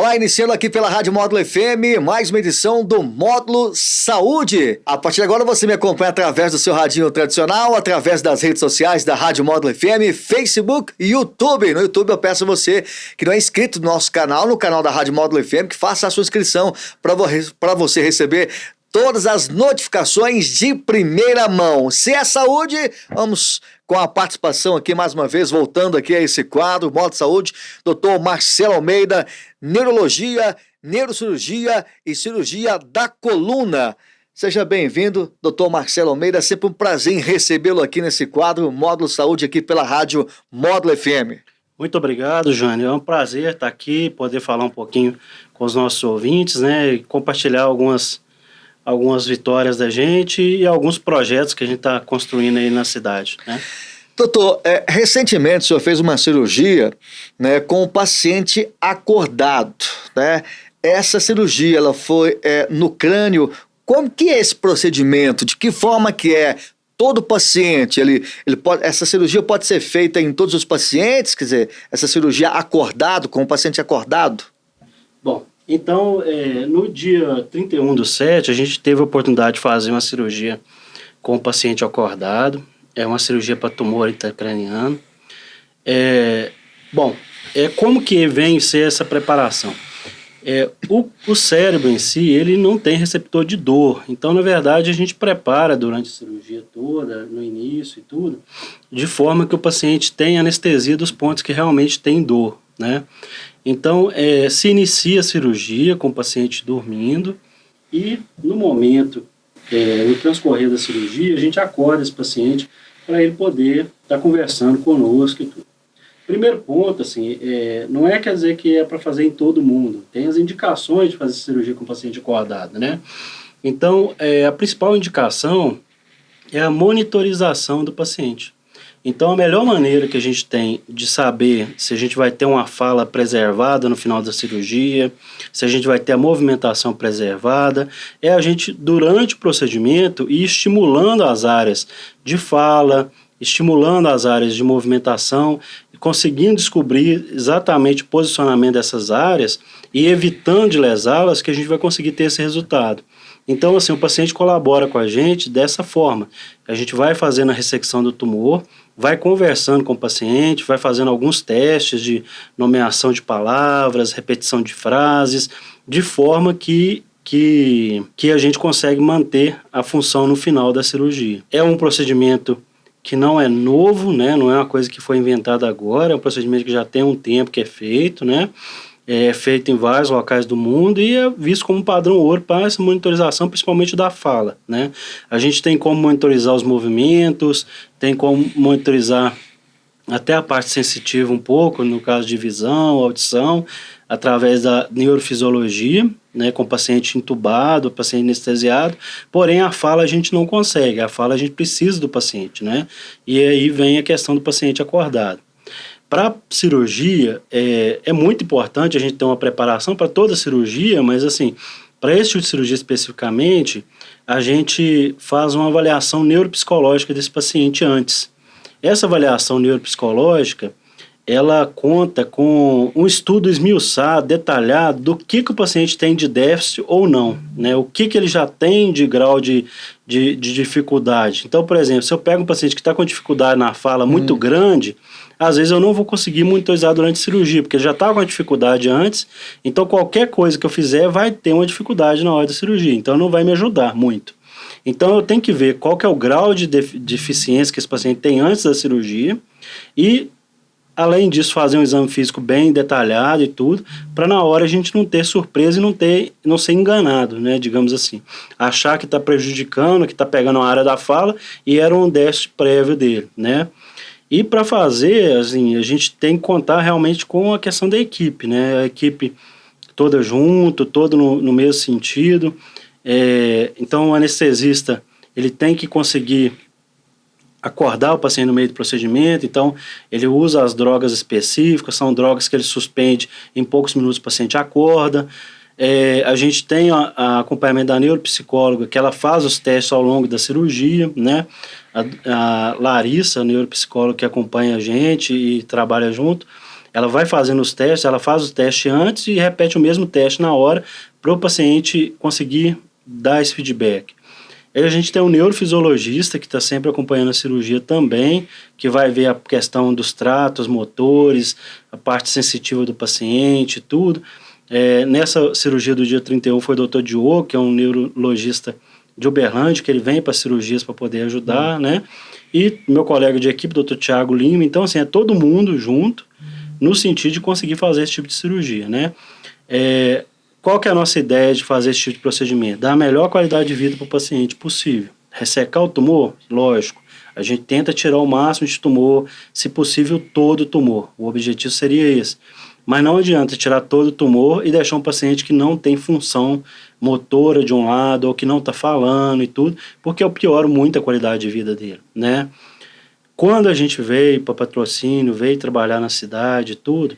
Olá, iniciando aqui pela Rádio Módulo FM, mais uma edição do Módulo Saúde. A partir de agora você me acompanha através do seu radinho tradicional, através das redes sociais da Rádio Módulo FM, Facebook e YouTube. No YouTube eu peço a você que não é inscrito no nosso canal, no canal da Rádio Módulo FM, que faça a sua inscrição para você receber todas as notificações de primeira mão. Se é saúde, vamos com a participação aqui mais uma vez, voltando aqui a esse quadro, Módulo Saúde, Dr. Marcelo Almeida, Neurologia, Neurocirurgia e Cirurgia da Coluna. Seja bem-vindo, Dr. Marcelo Almeida, sempre um prazer em recebê-lo aqui nesse quadro, Módulo Saúde, aqui pela Rádio Módulo FM. Muito obrigado, Jânio. É um prazer estar aqui, poder falar um pouquinho com os nossos ouvintes, né, e compartilhar algumas vitórias da gente e alguns projetos que a gente está construindo aí na cidade, né? Doutor, recentemente o senhor fez uma cirurgia, né, com o paciente acordado, né? Essa cirurgia, ela foi no crânio. Como que é esse procedimento? De que forma que é? Todo paciente, essa cirurgia pode ser feita em todos os pacientes? Quer dizer, essa cirurgia acordado, com o paciente acordado? Bom, então, no dia 31/7, a gente teve a oportunidade de fazer uma cirurgia com o paciente acordado. É uma cirurgia para tumor intracraniano. Como que vem ser essa preparação? O cérebro em si, ele não tem receptor de dor. Então, na verdade, a gente prepara durante a cirurgia toda, no início e tudo, de forma que o paciente tenha anestesia dos pontos que realmente tem dor, né? Então, se inicia a cirurgia com o paciente dormindo e no momento, no transcorrer da cirurgia, a gente acorda esse paciente para ele poder estar conversando conosco e tudo. Primeiro ponto, assim, não quer dizer que é para fazer em todo mundo. Tem as indicações de fazer cirurgia com o paciente acordado, né? Então, a principal indicação é a monitorização do paciente. Então, a melhor maneira que a gente tem de saber se a gente vai ter uma fala preservada no final da cirurgia, se a gente vai ter a movimentação preservada, é a gente, durante o procedimento, ir estimulando as áreas de fala, estimulando as áreas de movimentação, conseguindo descobrir exatamente o posicionamento dessas áreas e evitando de lesá-las, que a gente vai conseguir ter esse resultado. Então, assim, o paciente colabora com a gente dessa forma. A gente vai fazendo a ressecção do tumor, vai conversando com o paciente, vai fazendo alguns testes de nomeação de palavras, repetição de frases, de forma que a gente consegue manter a função no final da cirurgia. É um procedimento que não é novo, né? Não é uma coisa que foi inventada agora, é um procedimento que já tem um tempo que é feito, né? É feito em vários locais do mundo e é visto como padrão ouro para essa monitorização, principalmente da fala, né? A gente tem como monitorizar os movimentos, tem como monitorizar até a parte sensitiva um pouco, no caso de visão, audição, através da neurofisiologia, né, com o paciente entubado, paciente anestesiado, porém a fala a gente não consegue, a fala a gente precisa do paciente, né? E aí vem a questão do paciente acordado. Para cirurgia, é muito importante a gente ter uma preparação para toda a cirurgia, mas assim, para esse tipo de cirurgia especificamente, a gente faz uma avaliação neuropsicológica desse paciente antes. Essa avaliação neuropsicológica, ela conta com um estudo esmiuçado, detalhado, do que o paciente tem de déficit ou não, né? O que ele já tem de grau de dificuldade. Então, por exemplo, se eu pego um paciente que está com dificuldade na fala muito grande, às vezes eu não vou conseguir monitorizar durante a cirurgia, porque ele já estava com a dificuldade antes, então qualquer coisa que eu fizer vai ter uma dificuldade na hora da cirurgia, então não vai me ajudar muito. Então eu tenho que ver qual que é o grau de deficiência que esse paciente tem antes da cirurgia e, além disso, fazer um exame físico bem detalhado e tudo, para na hora a gente não ter surpresa e não ser enganado, né, digamos assim. Achar que está prejudicando, que está pegando a área da fala e era um déficit prévio dele, né. E para fazer, assim, a gente tem que contar realmente com a questão da equipe, né, a equipe toda junto, todo no mesmo sentido. Então o anestesista, ele tem que conseguir acordar o paciente no meio do procedimento, então ele usa as drogas específicas, são drogas que ele suspende, em poucos minutos o paciente acorda. A gente tem a acompanhamento da neuropsicóloga, que ela faz os testes ao longo da cirurgia, né? A Larissa, a neuropsicóloga que acompanha a gente e trabalha junto, Ela vai fazendo os testes, ela faz o teste antes e repete o mesmo teste na hora para o paciente conseguir dar esse feedback. Aí a gente tem um neurofisiologista que está sempre acompanhando a cirurgia também, que vai ver a questão dos tratos motores, a parte sensitiva do paciente, tudo. Nessa cirurgia do dia 31 foi o Dr. Diogo, que é um neurologista de Uberlândia, que ele vem para cirurgias para poder ajudar, né? E meu colega de equipe, Dr. Tiago Lima. Então, assim, é todo mundo junto no sentido de conseguir fazer esse tipo de cirurgia, né? Qual que é a nossa ideia de fazer esse tipo de procedimento? Dar a melhor qualidade de vida para o paciente possível. Ressecar o tumor? Lógico. A gente tenta tirar o máximo de tumor, se possível todo o tumor. O objetivo seria esse. Mas não adianta tirar todo o tumor e deixar um paciente que não tem função motora de um lado ou que não está falando e tudo, porque eu pioro muito a qualidade de vida dele, né? Quando a gente veio para patrocínio, veio trabalhar na cidade e tudo,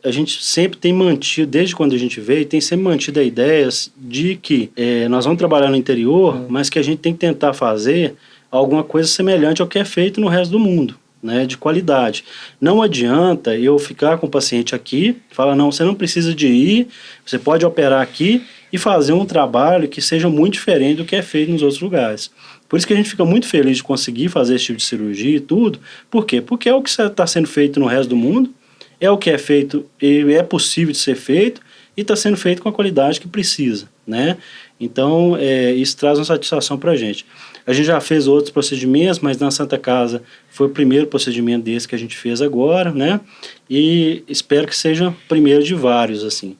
a gente sempre tem mantido, desde quando a gente veio, tem sempre mantido a ideia de que nós vamos trabalhar no interior, mas que a gente tem que tentar fazer alguma coisa semelhante ao que é feito no resto do mundo, né, de qualidade. Não adianta eu ficar com o paciente aqui, falar, não, você não precisa de ir, você pode operar aqui e fazer um trabalho que seja muito diferente do que é feito nos outros lugares. Por isso que a gente fica muito feliz de conseguir fazer esse tipo de cirurgia e tudo. Por quê? Porque é o que está sendo feito no resto do mundo, é o que é feito e é possível de ser feito e está sendo feito com a qualidade que precisa, né? Então, isso traz uma satisfação para a gente. A gente já fez outros procedimentos, mas na Santa Casa foi o primeiro procedimento desse que a gente fez agora, né? E espero que seja o primeiro de vários, assim.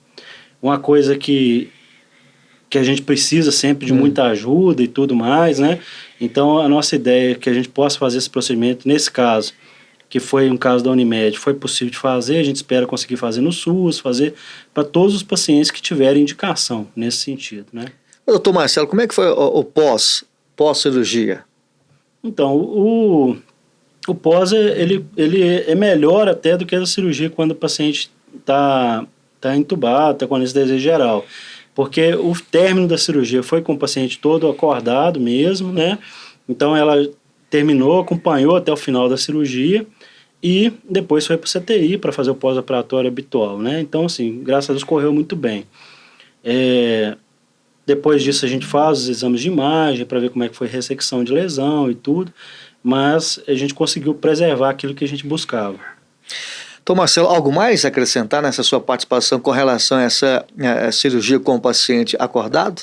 Uma coisa que a gente precisa sempre de muita ajuda e tudo mais, né? Então, a nossa ideia é que a gente possa fazer esse procedimento, nesse caso, que foi um caso da Unimed, foi possível de fazer, a gente espera conseguir fazer no SUS, fazer para todos os pacientes que tiverem indicação nesse sentido, né? Doutor Marcelo, como é que foi o pós-cirurgia? Então, o pós, ele é melhor até do que a cirurgia quando o paciente está entubado, está com anestesia geral. Porque o término da cirurgia foi com o paciente todo acordado mesmo, né? Então, ela terminou, acompanhou até o final da cirurgia e depois foi para o CTI para fazer o pós-operatório habitual, né? Então, assim, graças a Deus correu muito bem. Depois disso a gente faz os exames de imagem para ver como é que foi a ressecção de lesão e tudo, mas a gente conseguiu preservar aquilo que a gente buscava. Então, Marcelo, algo mais a acrescentar nessa sua participação com relação a essa cirurgia com o paciente acordado?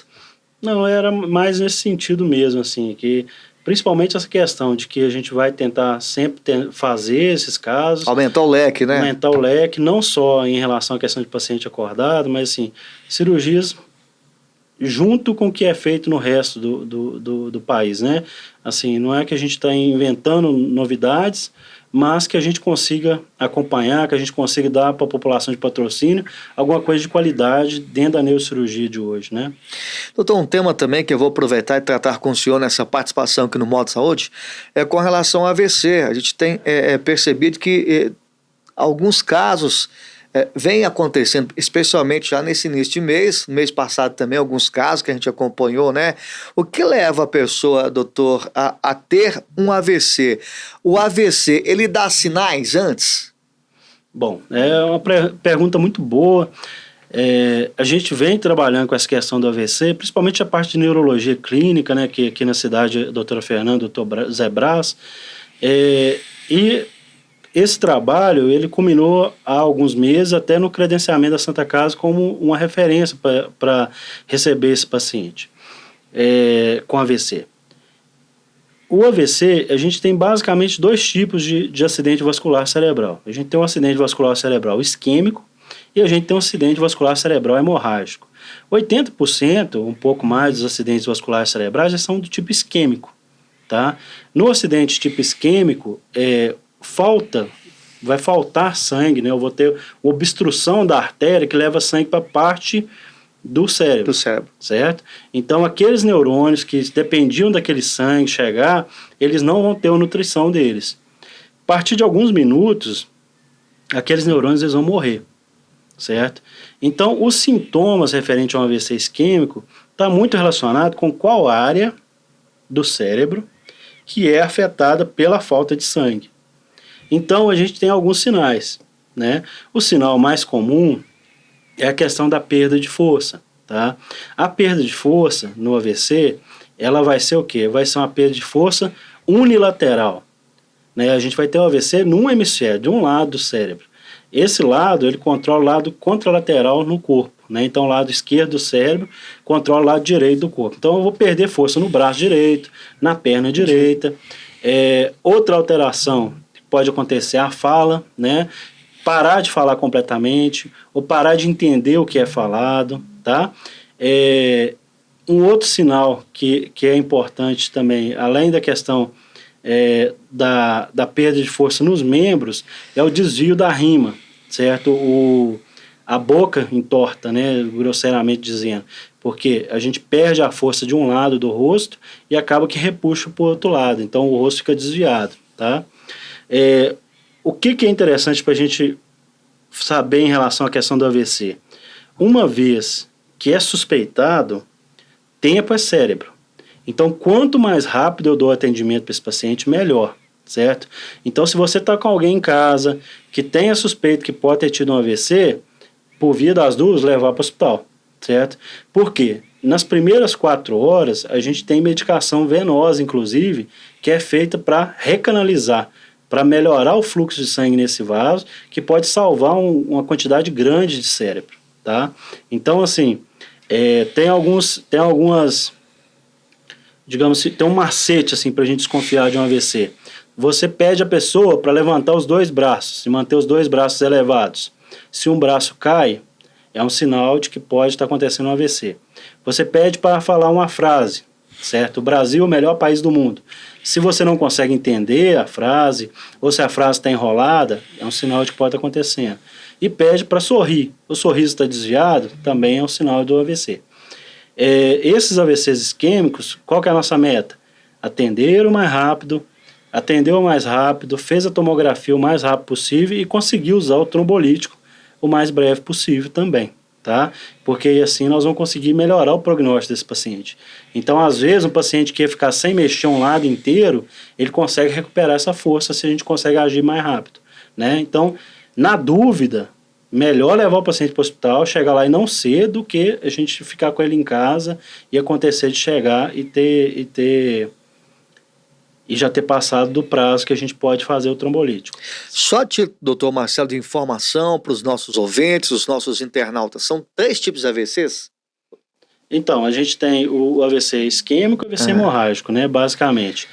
Não, era mais nesse sentido mesmo, assim, que principalmente essa questão de que a gente vai tentar sempre fazer esses casos. Aumentar o leque, né? Aumentar o leque, não só em relação à questão de paciente acordado, mas assim, cirurgias junto com o que é feito no resto do país, né? Assim, não é que a gente está inventando novidades, mas que a gente consiga acompanhar, que a gente consiga dar para a população de patrocínio alguma coisa de qualidade dentro da neurocirurgia de hoje, né? Doutor, um tema também que eu vou aproveitar e tratar com o senhor nessa participação aqui no Modo Saúde é com relação ao AVC. A gente tem percebido que alguns casos vem acontecendo, especialmente já nesse início de mês, no mês passado também, alguns casos que a gente acompanhou, né? O que leva a pessoa, doutor, a ter um AVC? O AVC, ele dá sinais antes? Bom, é uma pergunta muito boa. A gente vem trabalhando com essa questão do AVC, principalmente a parte de neurologia clínica, né? Que aqui na cidade, a doutora Fernanda, o doutor Zé Brás, e esse trabalho, ele culminou há alguns meses, até no credenciamento da Santa Casa, como uma referência para receber esse paciente com AVC. O AVC, a gente tem basicamente dois tipos de acidente vascular cerebral. A gente tem um acidente vascular cerebral isquêmico e a gente tem um acidente vascular cerebral hemorrágico. 80%, um pouco mais, dos acidentes vasculares cerebrais são do tipo isquêmico, tá? No acidente tipo isquêmico, vai faltar sangue, né? Eu vou ter uma obstrução da artéria que leva sangue para parte do cérebro. Certo? Então, aqueles neurônios que dependiam daquele sangue chegar, eles não vão ter a nutrição deles. A partir de alguns minutos, aqueles neurônios eles vão morrer, certo? Então, os sintomas referentes a um AVC isquêmico está muito relacionado com qual área do cérebro que é afetada pela falta de sangue. Então, a gente tem alguns sinais. né? O sinal mais comum é a questão da perda de força, tá? A perda de força no AVC, ela vai ser o quê? Vai ser uma perda de força unilateral, né? A gente vai ter o AVC num hemisfério, de um lado do cérebro. Esse lado, ele controla o lado contralateral no corpo, né? Então, o lado esquerdo do cérebro controla o lado direito do corpo. Então, eu vou perder força no braço direito, na perna direita. Outra alteração que pode acontecer é a fala, né? Parar de falar completamente, ou parar de entender o que é falado, tá? Um outro sinal que é importante também, além da questão da perda de força nos membros, é o desvio da rima, certo? A boca entorta, né, grosseiramente dizendo, porque a gente perde a força de um lado do rosto e acaba que repuxa para o outro lado, então o rosto fica desviado, tá? O que é interessante para a gente saber em relação à questão do AVC? Uma vez que é suspeitado, tempo é cérebro. Então, quanto mais rápido eu dou atendimento para esse paciente, melhor, certo? Então, se você está com alguém em casa que tem a suspeita que pode ter tido um AVC, por via das dúvidas, levar para o hospital, certo? Por quê? Nas primeiras 4 horas, a gente tem medicação venosa, inclusive, que é feita para recanalizar, para melhorar o fluxo de sangue nesse vaso, que pode salvar uma quantidade grande de cérebro, tá? Então, assim, tem algumas, digamos, tem um macete, assim, para a gente desconfiar de um AVC. Você pede a pessoa para levantar os 2 braços e manter os 2 braços elevados. Se um braço cai, é um sinal de que pode estar acontecendo um AVC. Você pede para falar uma frase, certo? O Brasil é o melhor país do mundo. Se você não consegue entender a frase, ou se a frase está enrolada, é um sinal de que pode estar acontecendo. E pede para sorrir. O sorriso está desviado, também é um sinal do AVC. Esses AVCs isquêmicos, qual que é a nossa meta? Atender o mais rápido, fez a tomografia o mais rápido possível e conseguiu usar o trombolítico o mais breve possível também, tá? Porque assim nós vamos conseguir melhorar o prognóstico desse paciente. Então, às vezes, um paciente que ia ficar sem mexer um lado inteiro, ele consegue recuperar essa força se a gente consegue agir mais rápido, né? Então, na dúvida, melhor levar o paciente para o hospital, chegar lá e não ser, do que a gente ficar com ele em casa e acontecer de chegar e já ter passado do prazo que a gente pode fazer o trombolítico. Só, doutor Marcelo, de informação para os nossos ouvintes, os nossos internautas, são 3 tipos de AVCs? Então, a gente tem o AVC isquêmico e o AVC hemorrágico, né, basicamente.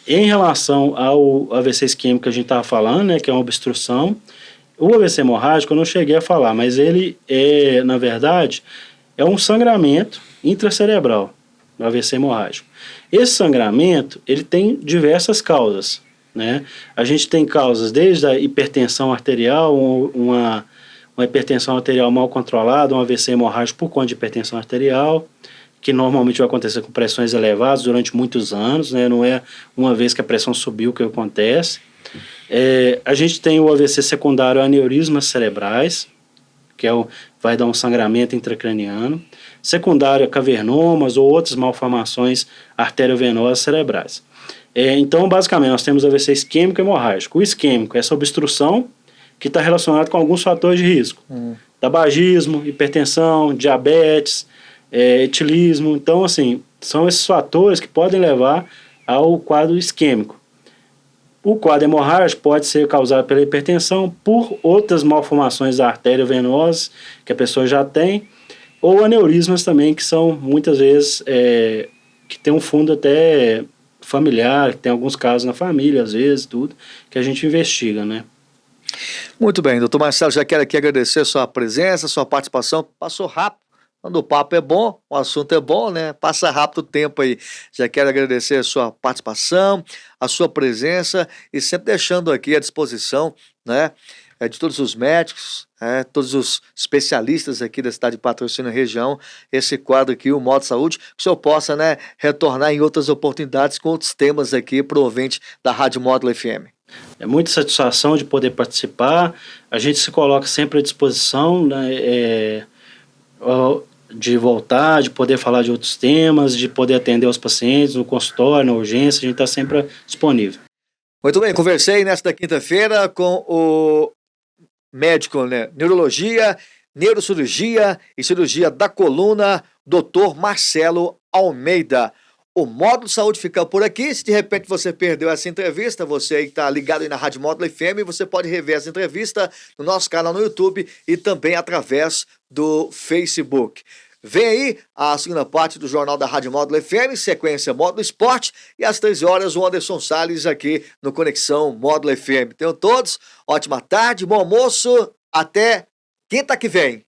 Em relação ao AVC isquêmico que a gente estava falando, né, que é uma obstrução, o AVC hemorrágico eu não cheguei a falar, mas ele na verdade, é um sangramento intracerebral, o AVC hemorrágico. Esse sangramento, ele tem diversas causas, né? A gente tem causas desde a hipertensão arterial, uma hipertensão arterial mal controlada, um AVC hemorrágico por conta de hipertensão arterial, que normalmente vai acontecer com pressões elevadas durante muitos anos, né? Não é uma vez que a pressão subiu que acontece. A gente tem o AVC secundário a aneurismas cerebrais, que vai dar um sangramento intracraniano, secundário a cavernomas ou outras malformações arteriovenosas cerebrais. Então, basicamente, nós temos AVC isquêmico e hemorrágico. O isquêmico é essa obstrução que está relacionada com alguns fatores de risco. Tabagismo, hipertensão, diabetes, etilismo. Então, assim, são esses fatores que podem levar ao quadro isquêmico. O quadro hemorrágico pode ser causado pela hipertensão, por outras malformações arteriovenosas que a pessoa já tem, ou aneurismas também, que são muitas vezes, que tem um fundo até familiar, que tem alguns casos na família, às vezes, tudo, que a gente investiga, né? Muito bem, doutor Marcelo, já quero aqui agradecer a sua presença, a sua participação. Passou rápido. Quando o papo é bom, o assunto é bom, né? Passa rápido o tempo aí. Já quero agradecer a sua participação, a sua presença e sempre deixando aqui à disposição, né, de todos os médicos, todos os especialistas aqui da cidade de Patrocínio e região, esse quadro aqui, o Módulo Saúde, que o senhor possa, né, retornar em outras oportunidades com outros temas aqui para o ouvinte da Rádio Módulo FM. É muita satisfação de poder participar. A gente se coloca sempre à disposição, né, de voltar, de poder falar de outros temas, de poder atender os pacientes no consultório, na urgência, a gente está sempre disponível. Muito bem, conversei nesta quinta-feira com o médico, né? Neurologia, neurocirurgia e cirurgia da coluna, Dr. Marcelo Almeida. O Módulo Saúde fica por aqui. Se de repente você perdeu essa entrevista, você aí que está ligado aí na Rádio Módulo FM, você pode rever essa entrevista no nosso canal no YouTube e também através do Facebook. Vem aí a segunda parte do Jornal da Rádio Módulo FM, sequência Módulo Esporte, e às 13 horas o Anderson Salles aqui no Conexão Módulo FM. Tenham todos ótima tarde, bom almoço, até quinta que vem.